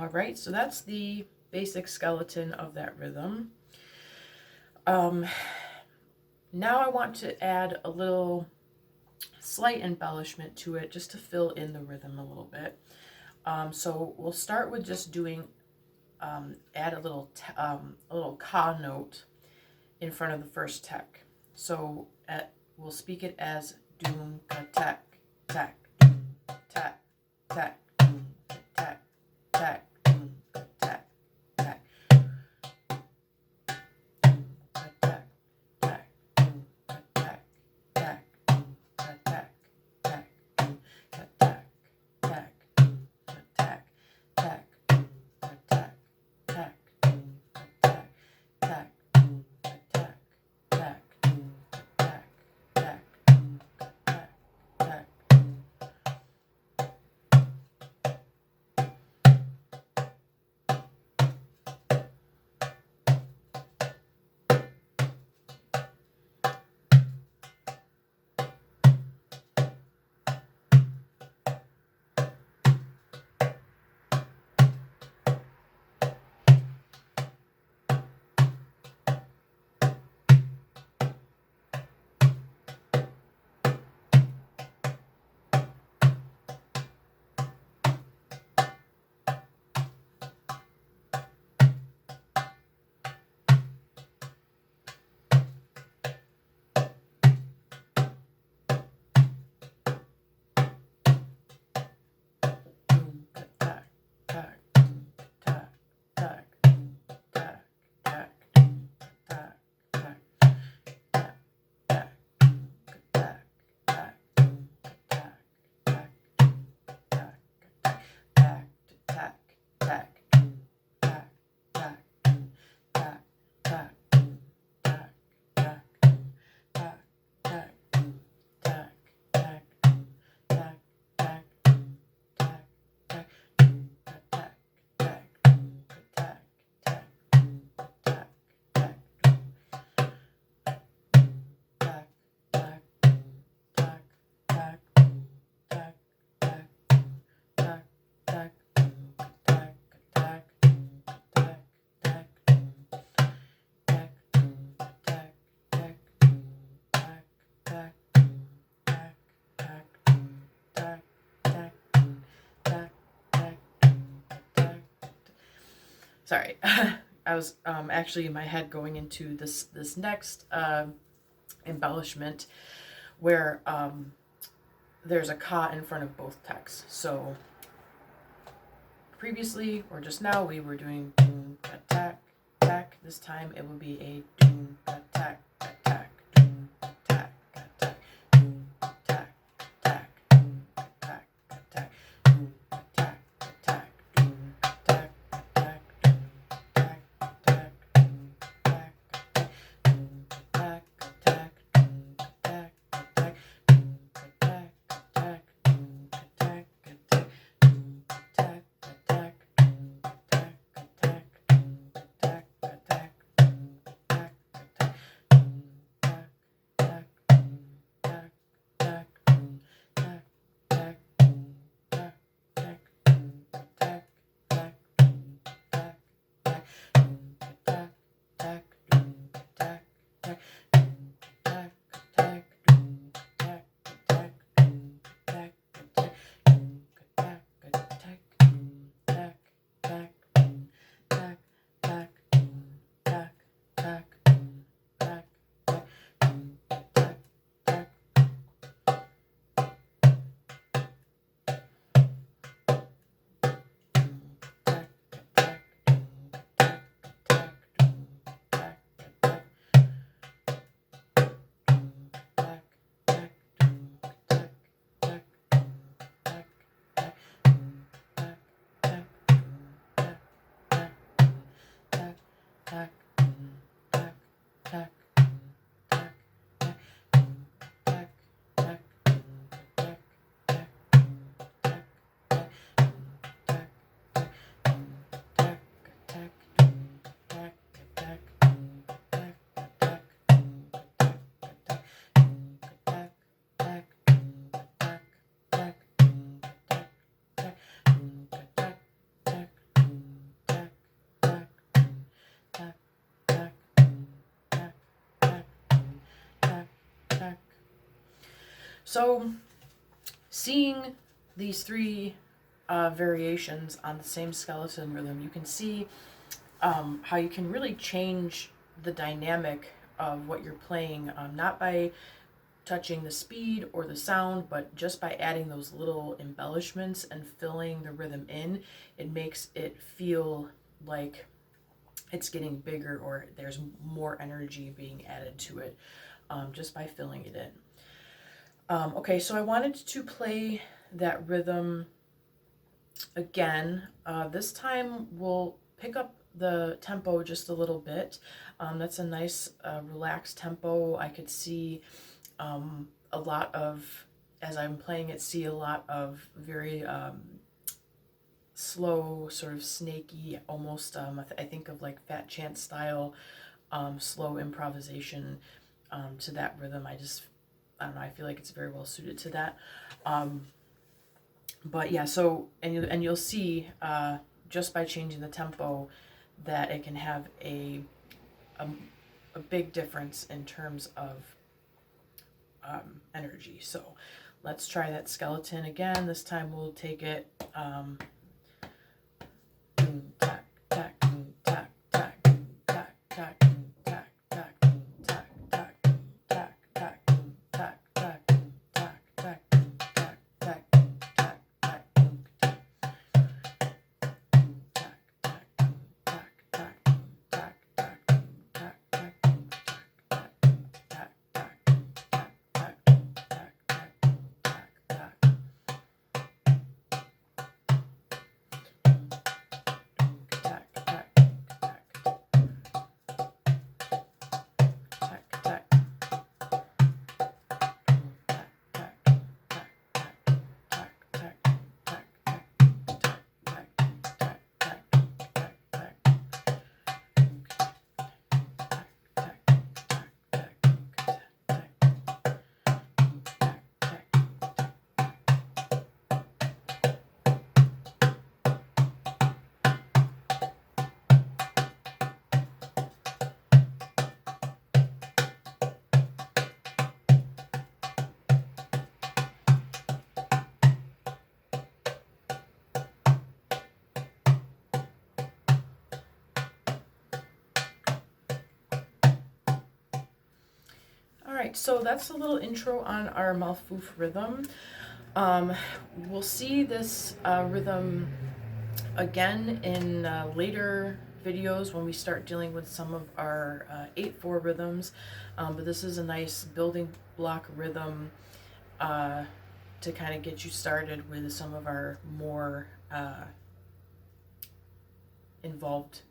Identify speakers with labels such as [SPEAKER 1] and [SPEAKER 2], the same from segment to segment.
[SPEAKER 1] All right, so that's the basic skeleton of that rhythm. Now I want to add a little slight embellishment to it just to fill in the rhythm a little bit. So we'll start with just doing, add a little ka note in front of the first tek. So we'll speak it as Dun-ka-tek-tek, Dun-tek-tek, Dun-ka-tek-tek, Dun-ka-tek-tek. Sorry, I was actually in my head going into this next embellishment where there's a ka in front of both teks. So previously, or just now, we were doing Dun-ka-tek-tek. This time it will be a Dun-ka-tek-tek, Dun-ka-tek-tek, Dun-ka-tek-tek, Dun-ka-tek-tek, Dun-ka-tek-tek, Dun-ka-tek-tek, So seeing these three variations on the same skeleton rhythm, you can see how you can really change the dynamic of what you're playing, not by touching the speed or the sound, but just by adding those little embellishments and filling the rhythm in. It makes it feel like it's getting bigger, or there's more energy being added to it, just by filling it in. Okay, so I wanted to play that rhythm again. This time we'll pick up the tempo just a little bit. That's a nice relaxed tempo. I could see a lot of, as I'm playing it, see a lot of very slow, sort of snaky, almost, I think of like Fat Chance style, slow improvisation to that rhythm. I don't know, I feel like it's very well suited to that. But yeah, so, and you'll see just by changing the tempo that it can have a big difference in terms of energy. So let's try that skeleton again. This time we'll take it tack, tack, tack, tack, tack, tack, tack, tack, tack, tack, tack, tack, tack, tack, tack, tack, tack, Alright, so that's a little intro on our Malfuf rhythm. We'll see this rhythm again in later videos when we start dealing with some of our 8/4 rhythms, but this is a nice building block rhythm to kind of get you started with some of our more involved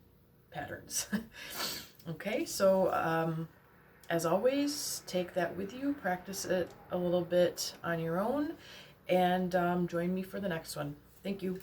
[SPEAKER 1] patterns. Okay, so as always, take that with you, practice it a little bit on your own, and join me for the next one. Thank you.